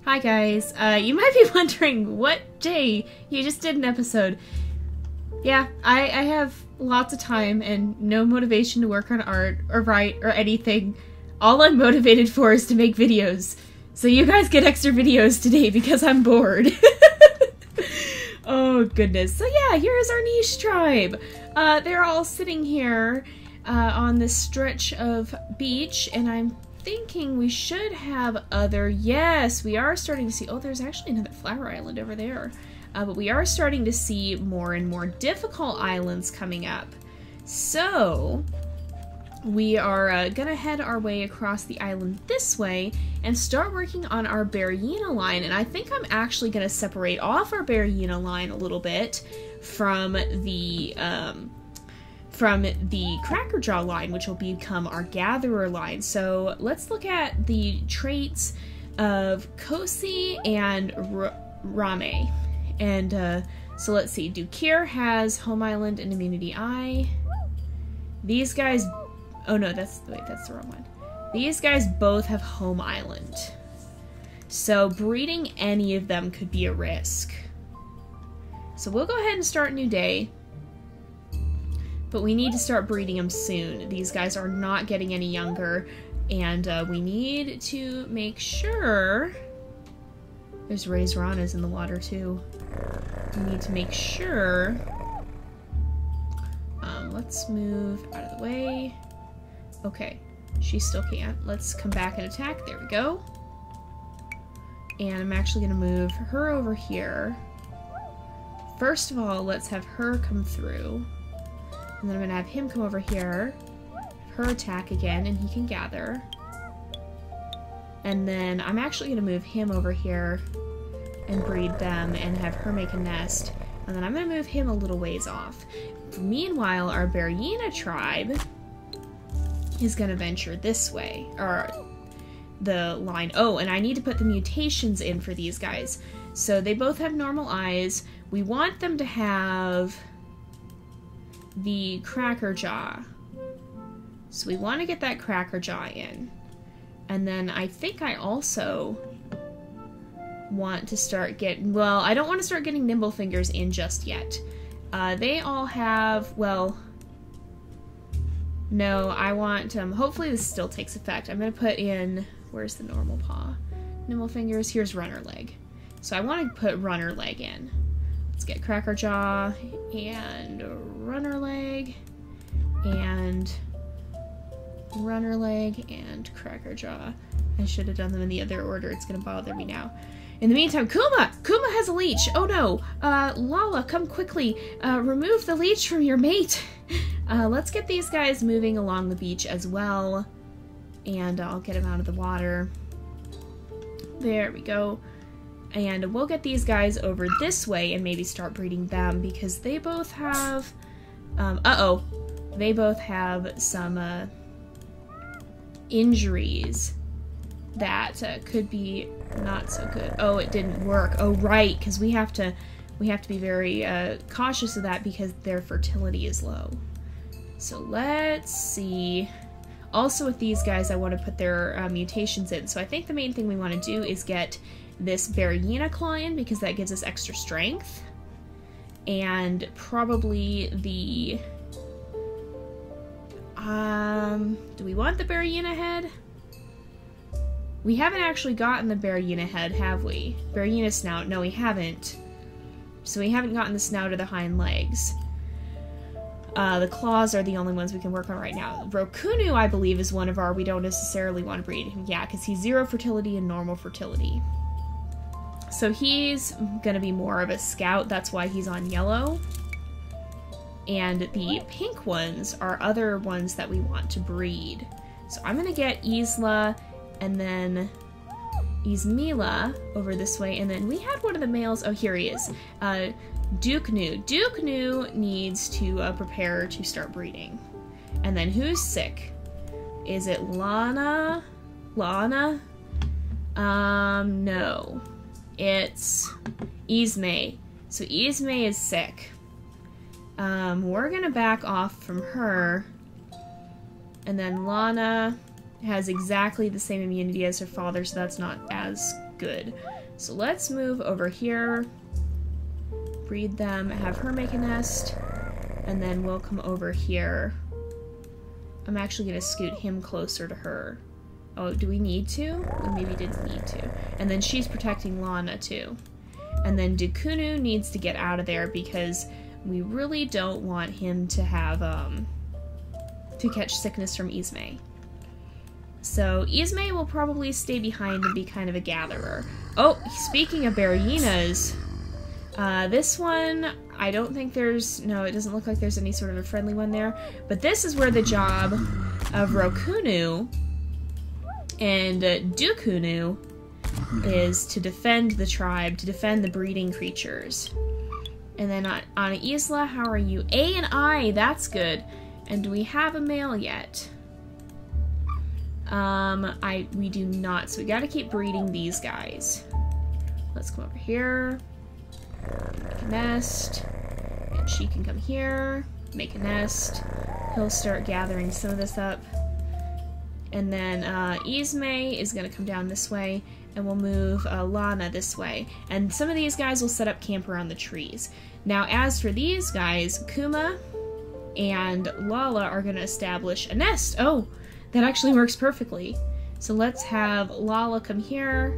Hi guys, you might be wondering, what, Jay, you just did an episode. Yeah, I have lots of time and no motivation to work on art or write or anything. All I'm motivated for is to make videos. So you guys get extra videos today because I'm bored. Oh goodness. So yeah, here's our niche tribe. They're all sitting here on this stretch of beach, and I'm thinking we should have other, yes, we are starting to see, oh, there's actually another flower island over there. But we are starting to see more and more difficult islands coming up. So we are gonna head our way across the island this way and start working on our Berryina line. And I think I'm actually gonna separate off our Berryina line a little bit from the Crackerjaw line, which will become our Gatherer line. So let's look at the traits of Kosi and Rame. And so let's see, Dukir has Home Island and Immunity Eye. These guys, oh no, that's the wrong one. These guys both have Home Island. So breeding any of them could be a risk. So we'll go ahead and start a new day. But we need to start breeding them soon. These guys are not getting any younger, and we need to make sure... There's raised ranas in the water too. We need to make sure... let's move out of the way. Okay, she still can't. Let's come back and attack. There we go. And I'm actually gonna move her over here. First of all, let's have her come through. And then I'm gonna have him come over here, her attack again, and he can gather. And then I'm actually gonna move him over here and breed them and have her make a nest. And then I'm gonna move him a little ways off. Meanwhile, our Berryina tribe is gonna venture this way, or the line. Oh, and I need to put the mutations in for these guys. So they both have normal eyes. We want them to have the Crackerjaw. So we want to get that Crackerjaw in. And then I think I also want to start getting, well, I don't want to start getting Nimble Fingers in just yet. They all have, well, no, I want, hopefully this still takes effect. I'm going to put in, where's the normal paw? Nimble Fingers, here's Runner Leg. So I want to put Runner Leg in. Let's get Crackerjaw and Runner Leg and Runner Leg and Crackerjaw. I should have done them in the other order. It's going to bother me now. In the meantime, Kuma! Kuma has a leech! Oh no! Lala, come quickly! Remove the leech from your mate! Let's get these guys moving along the beach as well. And I'll get them out of the water. There we go. And we'll get these guys over this way and maybe start breeding them because they both have, they both have some injuries that could be not so good. Oh, it didn't work. Oh, right, because we have to be very cautious of that because their fertility is low. So let's see. Also with these guys, I want to put their mutations in. So I think the main thing we want to do is get this Berryina Client because that gives us extra strength. And probably the... do we want the Berryina head? We haven't actually gotten the Berryina head, have we? Berryina snout? No, we haven't. So we haven't gotten the snout or the hind legs. The claws are the only ones we can work on right now. Rokunu, I believe, is one of our we don't necessarily want to breed. Yeah, because he's 0 fertility and normal fertility. So he's going to be more of a scout. That's why he's on yellow. And the pink ones are other ones that we want to breed. So I'm going to get Isla and then Ismila over this way. And then we had one of the males. Oh, here he is. Duknu. Duknu needs to prepare to start breeding. And then who's sick? Is it Lana? Lana? No. It's Ismay. So Ismay is sick. We're gonna back off from her. And then Lana has exactly the same immunity as her father, so that's not as good. So let's move over here, breed them, have her make a nest, and then we'll come over here. I'm actually going to scoot him closer to her. Oh, do we need to? We maybe didn't need to. And then she's protecting Lana too. And then Dukunu needs to get out of there because we really don't want him to have, to catch sickness from Ismay. So Ismay will probably stay behind and be kind of a gatherer. Oh, speaking of Berryinas, this one, I don't think there's, no, it doesn't look like there's any sort of a friendly one there, but this is where the job of Rokunu and Dukunu is to defend the tribe, to defend the breeding creatures. And then on Isla, how are you? A and I, that's good. And do we have a male yet? We do not, so we gotta keep breeding these guys. Let's come over here, make a nest, and she can come here, make a nest. He'll start gathering some of this up. And then Ismay is gonna come down this way, and we'll move Lana this way. And some of these guys will set up camp around the trees. Now, as for these guys, Kuma and Lala are gonna establish a nest. Oh! That actually works perfectly. So let's have Lala come here,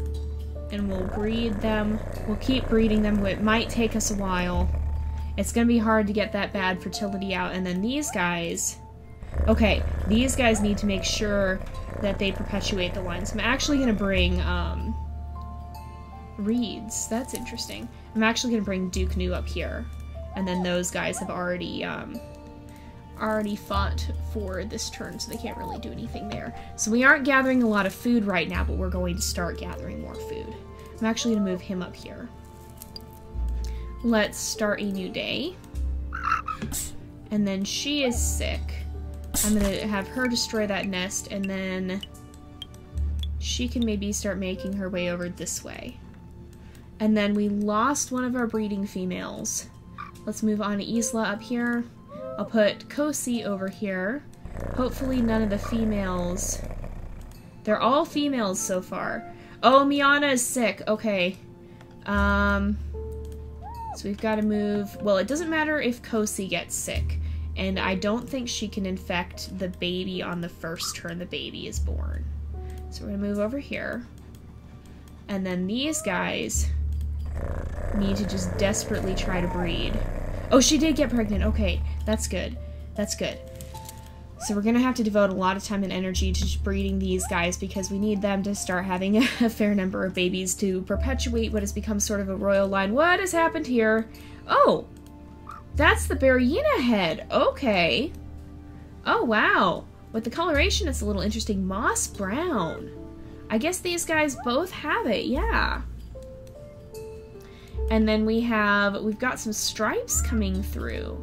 and we'll breed them. We'll keep breeding them. It might take us a while. It's gonna be hard to get that bad fertility out. And then these guys... Okay, these guys need to make sure that they perpetuate the line. So I'm actually gonna bring, reeds. That's interesting. I'm actually gonna bring Dukunu up here. And then those guys have already fought for this turn, so they can't really do anything there. So we aren't gathering a lot of food right now, but we're going to start gathering more food. I'm actually going to move him up here. Let's start a new day. And then she is sick. I'm going to have her destroy that nest, and then she can maybe start making her way over this way. And then we lost one of our breeding females. Let's move on to Isla up here. I'll put Kosi over here. Hopefully none of the females... They're all females so far. Oh, Miana is sick. Okay. So we've got to move... Well, it doesn't matter if Kosi gets sick. And I don't think she can infect the baby on the first turn the baby is born. So we're going to move over here. And then these guys need to just desperately try to breed. Oh, she did get pregnant. Okay, that's good. That's good. So we're going to have to devote a lot of time and energy to just breeding these guys because we need them to start having a fair number of babies to perpetuate what has become sort of a royal line. What has happened here? Oh, that's the Berryina head. Okay. Oh, wow. With the coloration, it's a little interesting. Moss brown. I guess these guys both have it, yeah. And then we've got some stripes coming through.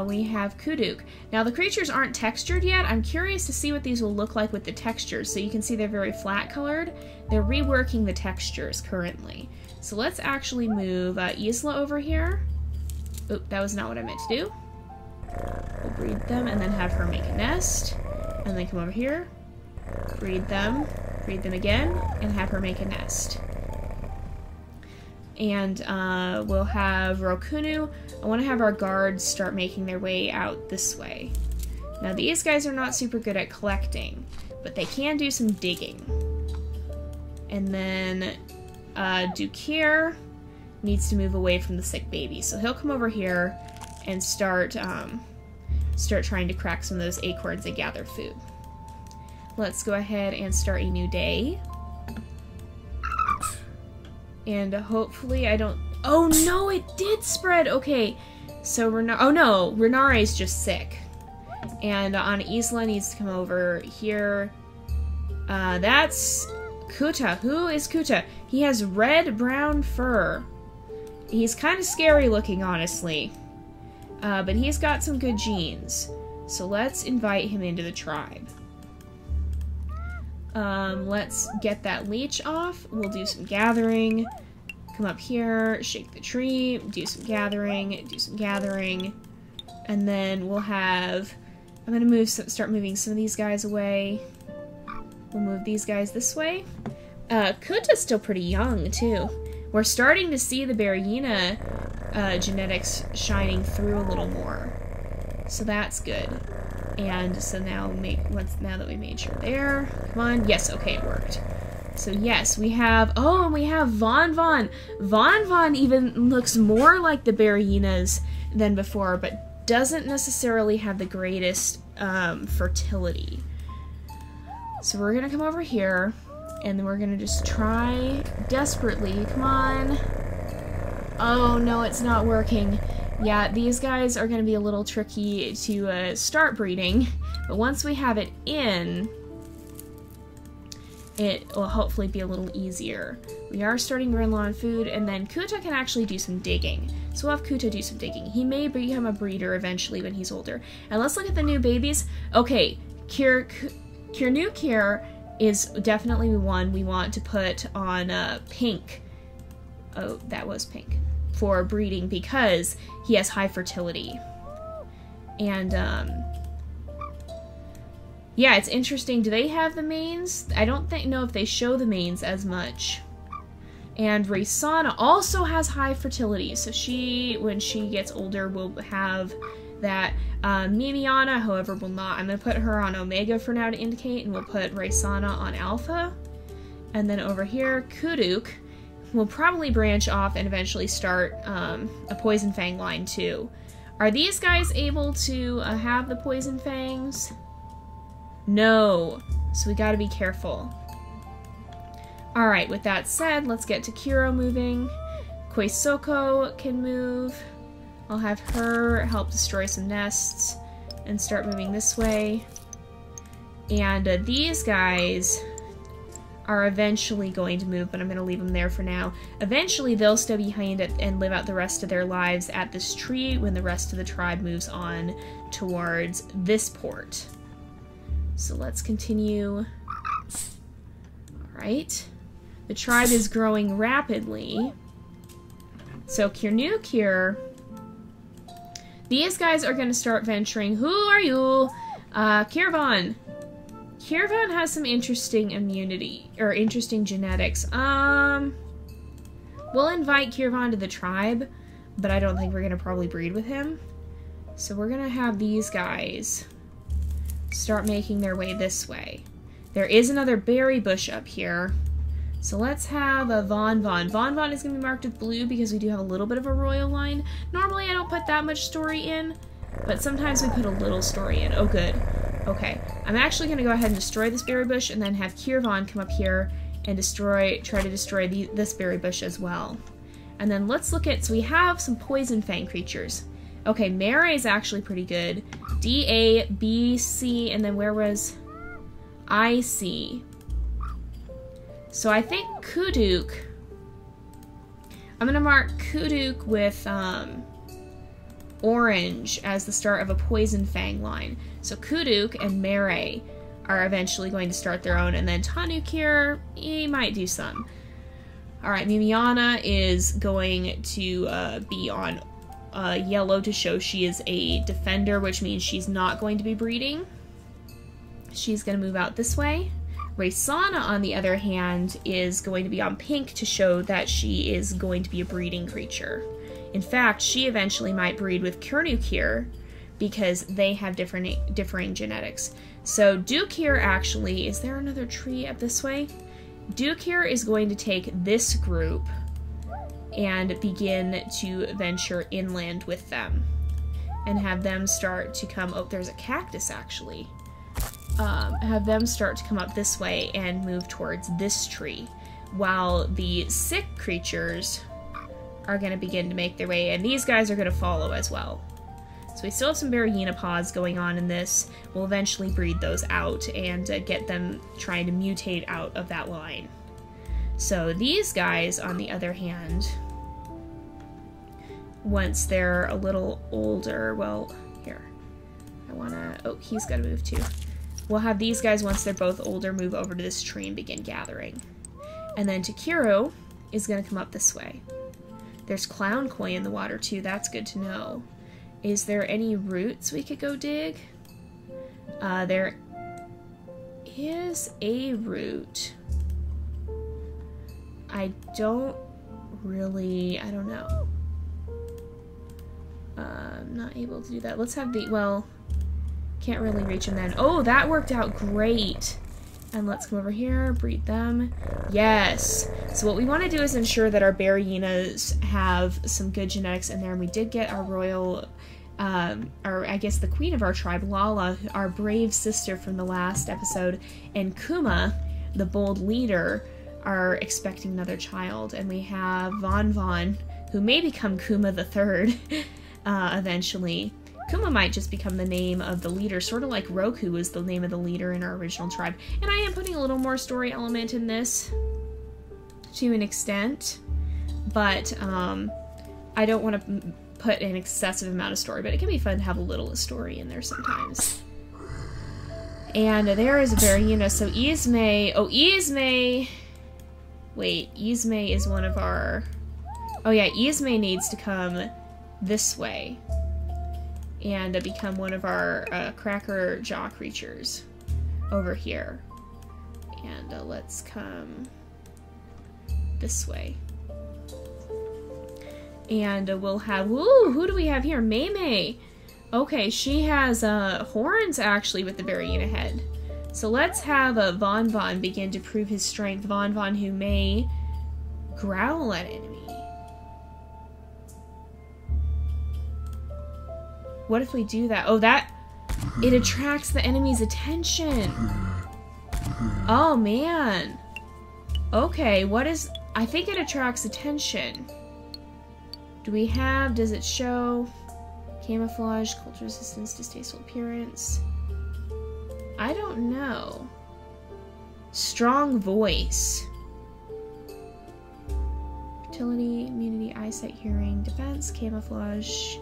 We have Kuduk. Now the creatures aren't textured yet. I'm curious to see what these will look like with the textures. So you can see they're very flat colored. They're reworking the textures currently. So let's actually move Isla over here. Oop, that was not what I meant to do. We'll breed them and then have her make a nest. And then come over here, breed them again, and have her make a nest. And we'll have Rokunu. I want to have our guards start making their way out this way. Now these guys are not super good at collecting, but they can do some digging. And then Dukir needs to move away from the sick baby. So he'll come over here and start trying to crack some of those acorns and gather food. Let's go ahead and start a new day. And hopefully I don't... Oh no, it did spread! Okay, so oh no, Renare is just sick. And Isla needs to come over here. That's Kuta. Who is Kuta? He has red-brown fur. He's kind of scary looking, honestly. But he's got some good genes. So let's invite him into the tribe. Let's get that leech off. We'll do some gathering. Come up here, shake the tree, do some gathering, and then we'll have... I'm gonna start moving some of these guys away. We'll move these guys this way. Kuta's still pretty young, too. We're starting to see the Berryina genetics shining through a little more. So that's good. And so now now that we made sure there. Come on. Yes, okay, it worked. So yes, we have, oh, and we have Von Von. Von Von even looks more like the Berryinas than before, but doesn't necessarily have the greatest fertility. So we're gonna come over here, and then we're gonna just try desperately. Come on. Oh no, it's not working. Yeah, these guys are gonna be a little tricky to start breeding, but once we have it in, it will hopefully be a little easier. We are starting to run low on food, and then Kuta can actually do some digging. So we'll have Kuta do some digging. He may become a breeder eventually when he's older. And let's look at the new babies. Okay, Kirnukir is definitely one we want to put on pink. Oh, that was pink. For breeding, because he has high fertility. And, yeah, it's interesting. Do they have the mains? I don't know if they show the mains as much. And Raisana also has high fertility, so she, when she gets older, will have that. Mimiana, however, will not. I'm going to put her on Omega for now to indicate, and we'll put Raisana on Alpha. And then over here, Kuduk will probably branch off and eventually start a Poison Fang line too. Are these guys able to have the Poison Fangs? No, so we gotta be careful. Alright, with that said, let's get to Kuro moving. Koisoko can move. I'll have her help destroy some nests and start moving this way. And these guys are eventually going to move, but I'm going to leave them there for now. Eventually, they'll stay behind it and live out the rest of their lives at this tree when the rest of the tribe moves on towards this port. So let's continue. Alright. The tribe is growing rapidly. So Kirnukir, these guys are going to start venturing. Who are you? Kirvan. Kirvan has some interesting immunity, or interesting genetics. We'll invite Kirvan to the tribe, but I don't think we're going to probably breed with him. So we're going to have these guys start making their way this way. There is another berry bush up here. So let's have a Von Von. Von Von is going to be marked with blue because we do have a little bit of a royal line. Normally I don't put that much story in, but sometimes we put a little story in. Oh, good. Okay. I'm actually going to go ahead and destroy this berry bush and then have Kirvan come up here and try to destroy this berry bush as well. And then let's look at, so we have some Poison Fang creatures. Okay, Mare is actually pretty good. D, A, B, C, and then where was I, C? So I think Kuduk, I'm going to mark Kuduk with orange as the start of a Poison Fang line. So Kuduk and Mare are eventually going to start their own, and then Tanukir, he might do some. Alright, Mimiana is going to be on yellow to show she is a defender, which means she's not going to be breeding. She's going to move out this way. Raisana, on the other hand, is going to be on pink to show that she is going to be a breeding creature. In fact, she eventually might breed with Kirnukir because they have differing genetics. So Dukir actually, is there another tree up this way? Dukir is going to take this group and begin to venture inland with them and have them start to come, oh, there's a cactus actually. Have them start to come up this way and move towards this tree, while the sick creatures are going to begin to make their way, and these guys are going to follow as well. So we still have some Berryina pods going on in this. We'll eventually breed those out and get them trying to mutate out of that line. So these guys, on the other hand, once they're a little older, well, here, I want to, oh, he's got to move too. We'll have these guys, once they're both older, move over to this tree and begin gathering. And then Takiru is going to come up this way. There's clown koi in the water too, that's good to know. Is there any roots we could go dig? There is a root. I don't know. I'm not able to do that. Let's have the, well, can't really reach them then. Oh, that worked out great. And let's come over here, breed them. Yes. So what we want to do is ensure that our bear hyenas have some good genetics in there. And we did get our royal, or I guess the queen of our tribe, Lala, our brave sister from the last episode, and Kuma, the bold leader, are expecting another child. And we have Von, who may become Kuma the Third eventually. Kuma might just become the name of the leader, sort of like Roku was the name of the leader in our original tribe. And I am putting a little more story element in this to an extent, but I don't want to put an excessive amount of story, but it can be fun to have a little story in there sometimes. And there is a bear hyena. So Ismay, wait, Ismay is one of our, oh yeah, Ismay needs to come this way and become one of our cracker jaw creatures over here. And let's come this way. And we'll have, ooh, who do we have here? May. Okay, she has horns actually with the bear hyena head. So let's have Von begin to prove his strength. Von who may growl at enemy. What if we do that? Oh, it attracts the enemy's attention. Oh, man. Okay, I think it attracts attention. Does it show camouflage, cold resistance, distasteful appearance? I don't know. Strong voice. Fertility, immunity, eyesight, hearing, defense, camouflage.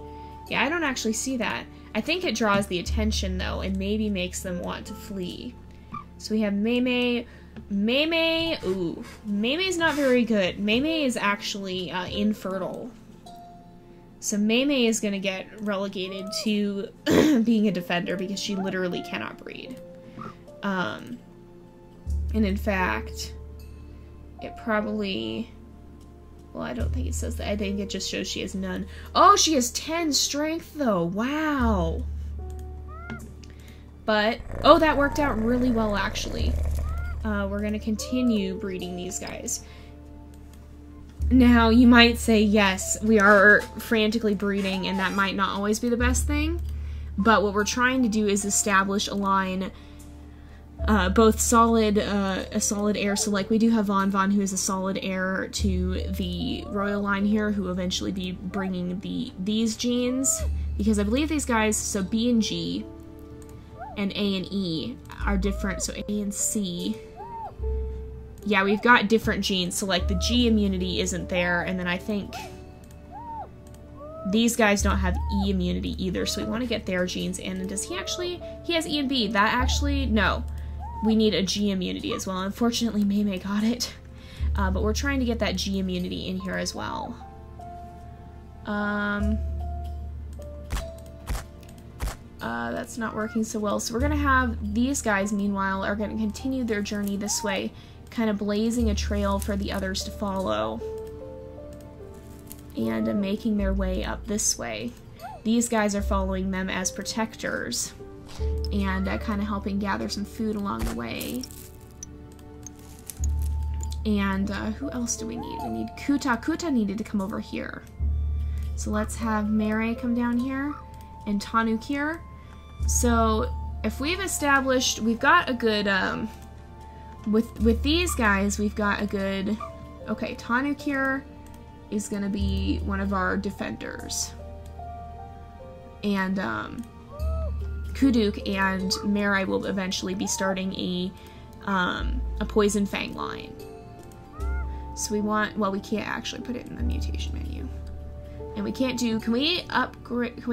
Yeah, I don't actually see that. I think it draws the attention, though, and maybe makes them want to flee. So we have May. Ooh, May's not very good. May is actually infertile. So May is going to get relegated to being a defender because she literally cannot breed. And in fact, it probably... Well, I don't think it says that. I think it just shows she has none. Oh, she has 10 strength, though. Wow. But, oh, that worked out really well, actually. We're going to continue breeding these guys. Now, you might say, yes, we are frantically breeding, and that might not always be the best thing. But what we're trying to do is establish a line... both a solid heir, so like we do have Von who is a solid heir to the royal line here, who will eventually be bringing these genes, because I believe these guys, so B and G and A and E are different, so A and C, yeah, we've got different genes, so like the G immunity isn't there, and then I think these guys don't have E immunity either, so we want to get their genes in. And does he has E and B, that actually, no. We need a G immunity as well. Unfortunately, May got it. But we're trying to get that G immunity in here as well. That's not working so well. So we're going to have these guys, meanwhile, are going to continue their journey this way, kind of blazing a trail for the others to follow. And making their way up this way. These guys are following them as protectors. And kind of helping gather some food along the way. And who else do we need? We need Kuta. Kuta needed to come over here. So let's have Mere come down here and Tanuk here. So if we've established, we've got a good, with these guys, we've got a good, okay, Tanuk here is going to be one of our defenders. And, Kuduk and Mirai will eventually be starting a Poison Fang line. So we want, well, we can't actually put it in the mutation menu. And we can't do, can we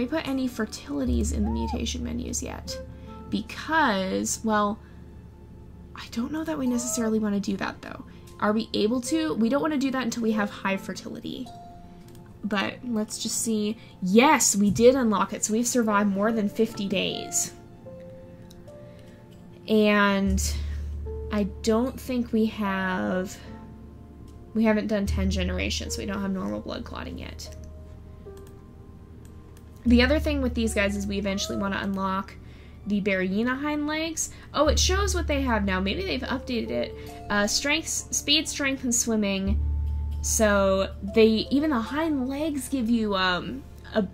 put any fertilities in the mutation menus yet? Because, well, I don't know that we necessarily want to do that, though. Are we able to? We don't want to do that until we have high fertility. But let's just see. Yes, we did unlock it. So we've survived more than 50 days. And I don't think we have We haven't done 10 generations, so we don't have normal blood clotting yet. The other thing with these guys is we eventually want to unlock the Berryina hind legs. Oh, it shows what they have now. Maybe they've updated it. Strength, speed, strength, and swimming. So even the hind legs give you a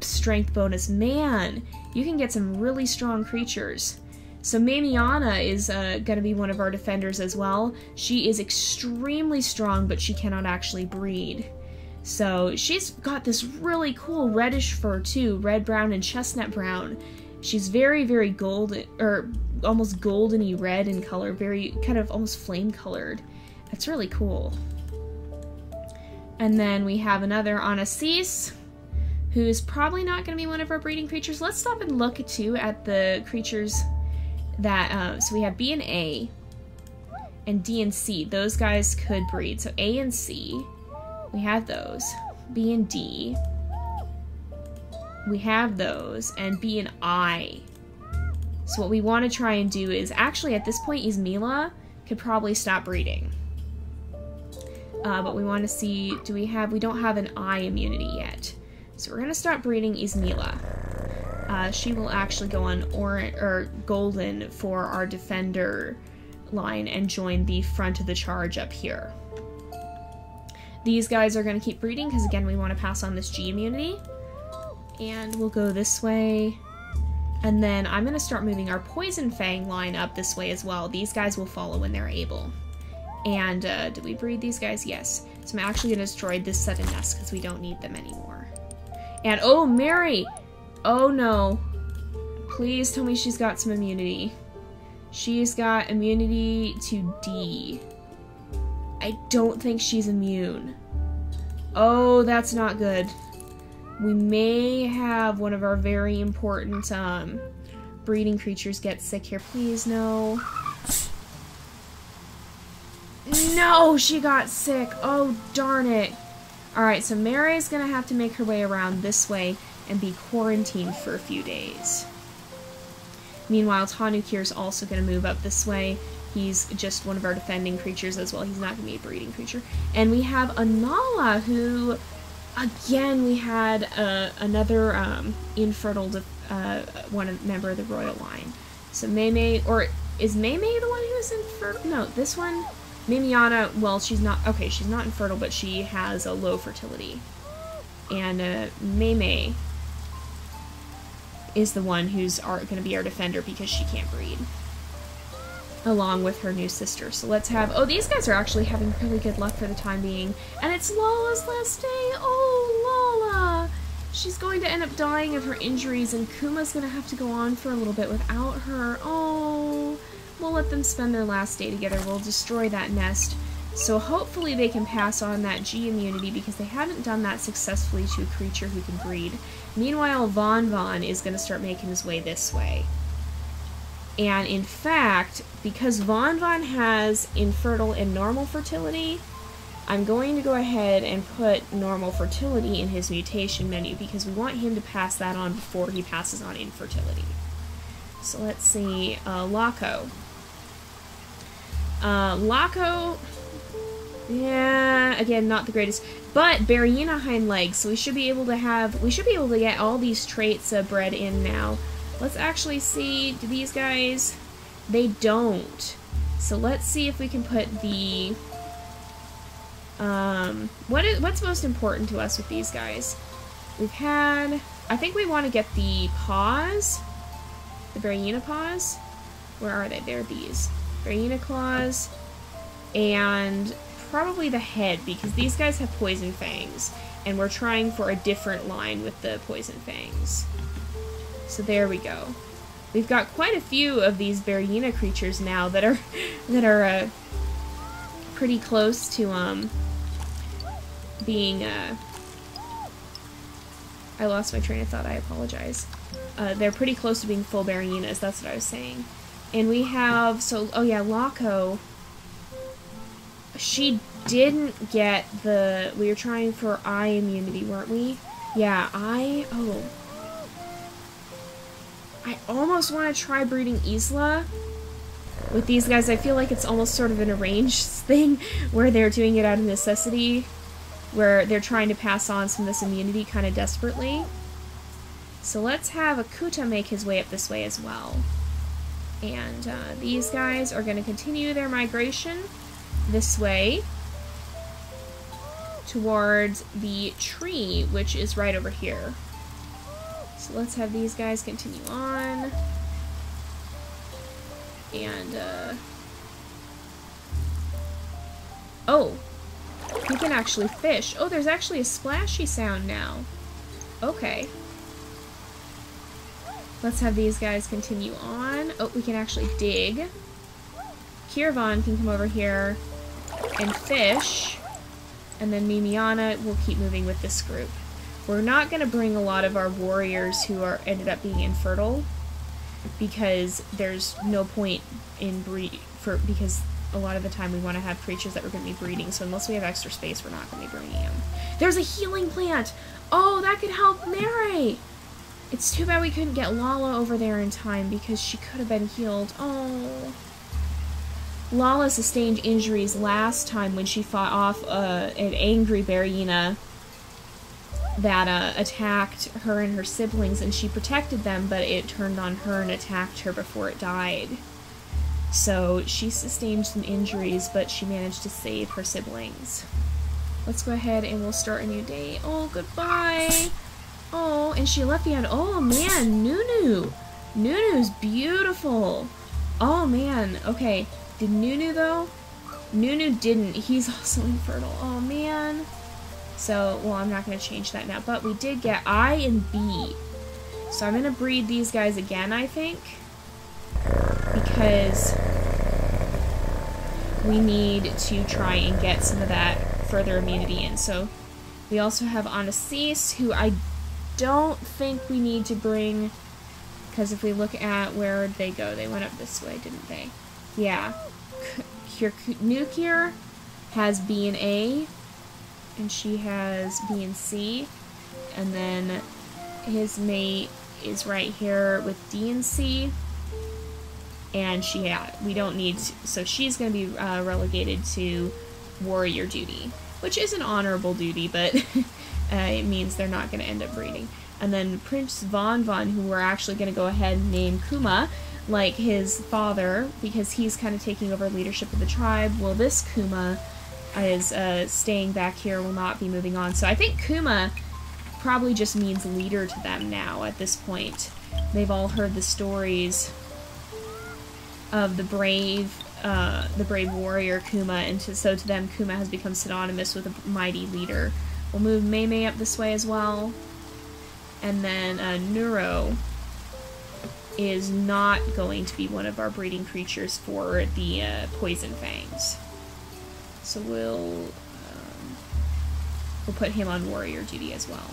strength bonus. Man, you can get some really strong creatures. So Mamiana is going to be one of our defenders as well. She is extremely strong, but she cannot actually breed. So she's got this really cool reddish fur too, red, brown, and chestnut brown. She's very, very golden, or almost goldeny red in color, very kind of almost flame colored. That's really cool. And then we have another Anasis, who's probably not going to be one of our breeding creatures. Let's stop and look too at the creatures that, so we have B and A, and D and C. Those guys could breed. So A and C, we have those. B and D, we have those. And B and I. So what we want to try and do is, actually at this point, Ismila could probably stop breeding. But we want to see, we don't have an I immunity yet. So we're going to stop breeding Ismila. She will actually go on golden for our defender line and join the front of the charge up here. These guys are going to keep breeding because, again, we want to pass on this G immunity. And we'll go this way. And then I'm going to start moving our Poison Fang line up this way as well. These guys will follow when they're able. And do we breed these guys? Yes. So I'm actually going to destroy this set of nests because we don't need them anymore. And, oh, Mary! Oh, no. Please tell me she's got some immunity. She's got immunity to D. I don't think she's immune. Oh, that's not good. We may have one of our very important breeding creatures get sick here. Please, no. No, she got sick. Oh, darn it. Alright, so Mary's gonna have to make her way around this way and be quarantined for a few days. Meanwhile, Tanukir's also gonna move up this way. He's just one of our defending creatures as well. He's not gonna be a breeding creature. And we have Anala, who, again, we had another infertile member of the royal line. So Maymay, or is Maymay the one who's infertile? No, this one, Mamiana, well, she's not, okay, she's not infertile, but she has a low fertility. And Maymay is the one who's going to be our defender because she can't breed. Along with her new sister. So let's have, oh, these guys are actually having really good luck for the time being. And it's Lala's last day. Oh, Lala! She's going to end up dying of her injuries, and Kuma's going to have to go on for a little bit without her. Oh, we'll let them spend their last day together. We'll destroy that nest. So hopefully they can pass on that G immunity because they haven't done that successfully to a creature who can breed. Meanwhile, Von is going to start making his way this way. And in fact, because Von has infertile and normal fertility, I'm going to go ahead and put normal fertility in his mutation menu because we want him to pass that on before he passes on infertility. So let's see, Laco. Laco, yeah, again, not the greatest, but Berryina hind legs, so we should be able to get all these traits bred in now. Let's actually see, do these guys, they don't. So let's see if we can put the, what's most important to us with these guys? We've had, I think we want to get the paws, the Berryina paws. Where are they? They're these. Berryina claws, and probably the head, because these guys have poison fangs, and we're trying for a different line with the poison fangs. So there we go. We've got quite a few of these Berryina creatures now that are pretty close to being I lost my train of thought. I apologize. They're pretty close to being full Berryinas. That's what I was saying. And we have, so, oh yeah, Laco. She didn't get the, we were trying for eye immunity, weren't we? Yeah, I almost want to try breeding Isla. With these guys, I feel like it's almost sort of an arranged thing where they're doing it out of necessity, where they're trying to pass on some of this immunity kind of desperately. So let's have Akuta make his way up this way as well. And these guys are going to continue their migration this way towards the tree, which is right over here. So let's have these guys continue on. And, oh, he can actually fish. Oh, there's actually a splashy sound now. Okay. Let's have these guys continue on. Oh, we can actually dig. Kirvan can come over here and fish. And then Mimiana will keep moving with this group. We're not going to bring a lot of our warriors who are ended up being infertile, because there's no point in because a lot of the time we want to have creatures that we're going to be breeding, so unless we have extra space, we're not going to be bringing them. There's a healing plant! Oh, that could help Mary! It's too bad we couldn't get Lala over there in time, because she could have been healed. Oh. Lala sustained injuries last time when she fought off an angry Berryina that attacked her and her siblings, and she protected them, but it turned on her and attacked her before it died. So she sustained some injuries, but she managed to save her siblings. Let's go ahead and we'll start a new day. Oh, goodbye! Oh, and she left behind. Oh man, Nunu! Nunu's beautiful! Oh man, okay. Did Nunu though? Nunu didn't. He's also infertile. Oh man. So, well, I'm not going to change that now, but we did get I and B. So I'm going to breed these guys again, I think, because we need to try and get some of that further immunity in. So we also have Anasis, who I don't think we need to bring, because if we look at where they go, they went up this way, didn't they? Yeah. Nukir has B and A, and she has B and C, and then his mate is right here with D and C, and we don't need to, so she's going to be relegated to warrior duty, which is an honorable duty, but it means they're not going to end up breeding. And then Prince Von, who we're actually going to go ahead and name Kuma, like his father, because he's kind of taking over leadership of the tribe. Well, this Kuma is staying back here, will not be moving on. So I think Kuma probably just means leader to them now at this point. They've all heard the stories of the brave warrior Kuma, and so to them Kuma has become synonymous with a mighty leader. We'll move Mei up this way as well. And then Neuro is not going to be one of our breeding creatures for the Poison Fangs. So we'll put him on warrior duty as well.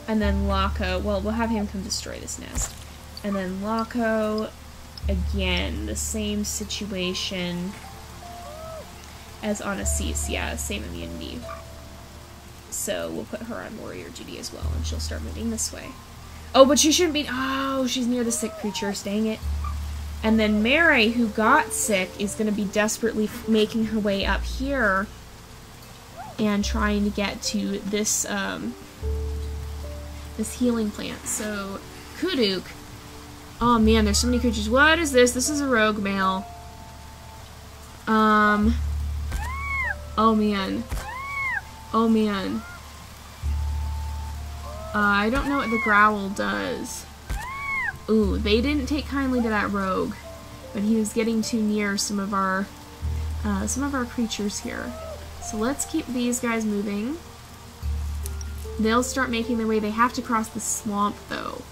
And then Lako, well, we'll have him come destroy this nest. And then Lako, again, the same situation as Anasis, yeah, same immunity. So we'll put her on warrior duty as well, and she'll start moving this way. Oh, but she shouldn't be, oh, she's near the sick creatures, dang it. And then Mary, who got sick, is going to be desperately making her way up here and trying to get to this, this healing plant. So, Kuduk, oh man, there's so many creatures. What is this? This is a rogue male. Oh man. Oh man. I don't know what the growl does. Ooh, they didn't take kindly to that rogue, but he was getting too near some of our creatures here. So let's keep these guys moving. They'll start making their way. They have to cross the swamp though.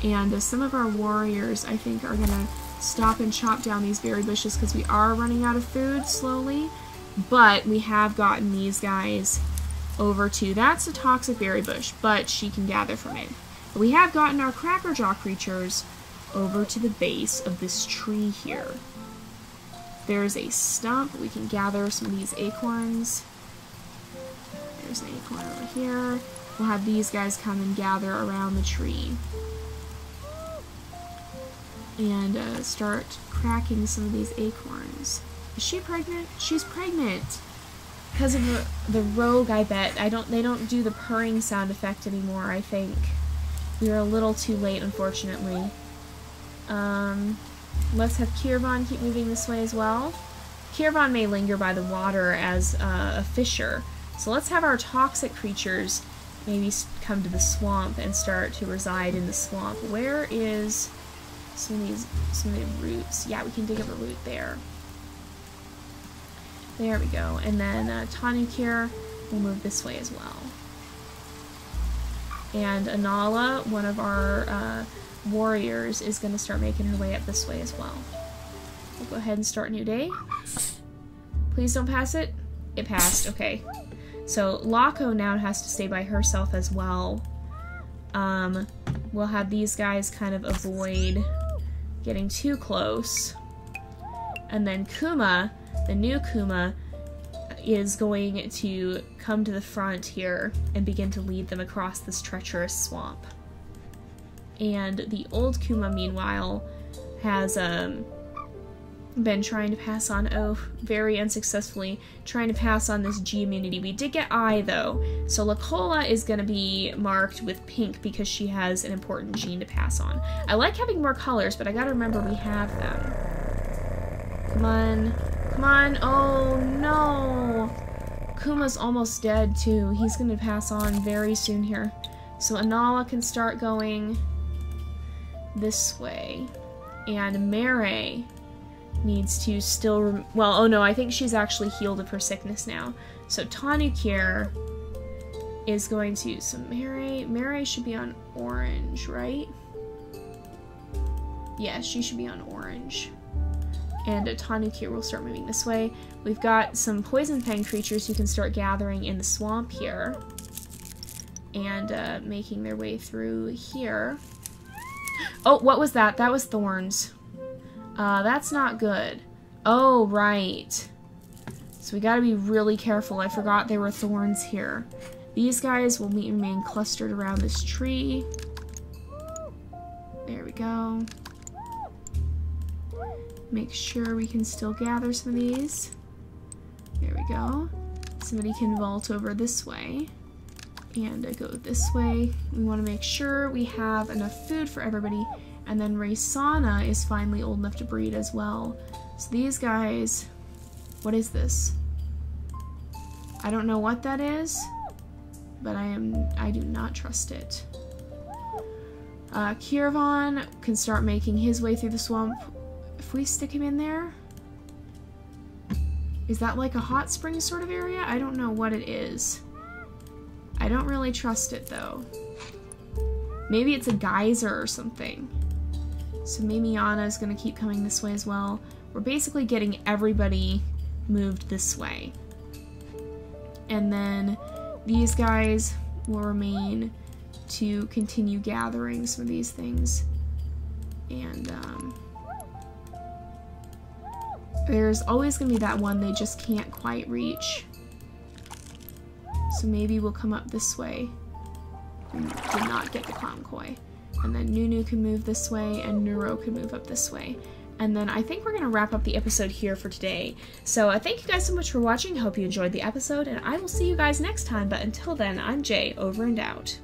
And some of our warriors, I think, are gonna stop and chop down these berry bushes because we are running out of food slowly. But we have gotten these guys over to, that's a toxic berry bush, but she can gather from it. But we have gotten our crackerjaw creatures over to the base of this tree here. There's a stump. We can gather some of these acorns. There's an acorn over here. We'll have these guys come and gather around the tree. and start cracking some of these acorns. Is she pregnant? She's pregnant! Because of the rogue, I bet. They don't do the purring sound effect anymore, I think. We are a little too late, unfortunately. Let's have Kirvan keep moving this way as well. Kirvan may linger by the water as a fisher. So let's have our toxic creatures maybe come to the swamp and start to reside in the swamp. Where is some of the roots? Yeah, we can dig up a root there. There we go. And then Tanukir will move this way as well. And Anala, one of our warriors, is going to start making her way up this way as well. We'll go ahead and start a new day. Please don't pass it. It passed. Okay. So Lako now has to stay by herself as well. We'll have these guys kind of avoid getting too close. And then Kuma, the new Kuma, is going to come to the front here and begin to lead them across this treacherous swamp. And the old Kuma, meanwhile, has been trying to pass on, very unsuccessfully, trying to pass on this G immunity. We did get I, though, so Lakola is going to be marked with pink because she has an important gene to pass on. I like having more colors, but I gotta remember we have them. Come on. Come on. Oh, no. Kuma's almost dead, too. He's going to pass on very soon here. So Anala can start going this way. And Mare needs to still... well, oh no, I think she's actually healed of her sickness now. So Tanukir is going to... so Mare should be on orange, right? Yeah, she should be on orange. And Tanukir will start moving this way. We've got some poison fang creatures who can start gathering in the swamp here. And making their way through here. Oh, what was that? That was thorns. That's not good. Oh, right. So we gotta be really careful. I forgot there were thorns here. These guys will remain clustered around this tree. There we go. Make sure we can still gather some of these. There we go. Somebody can vault over this way. And go this way. We want to make sure we have enough food for everybody. And then Raisana is finally old enough to breed as well. So these guys... what is this? I don't know what that is. But I do not trust it. Kirvan can start making his way through the swamp. If we stick him in there... is that like a hot spring sort of area? I don't know what it is. I don't really trust it, though. Maybe it's a geyser or something. So Mimiana is going to keep coming this way as well. We're basically getting everybody moved this way. And then these guys will remain to continue gathering some of these things. And, there's always going to be that one they just can't quite reach. So maybe we'll come up this way. We did not get the clown koi. And then Nunu can move this way, and Neuro can move up this way. And then I think we're going to wrap up the episode here for today. So thank you guys so much for watching. Hope you enjoyed the episode, and I will see you guys next time. But until then, I'm Jay, over and out.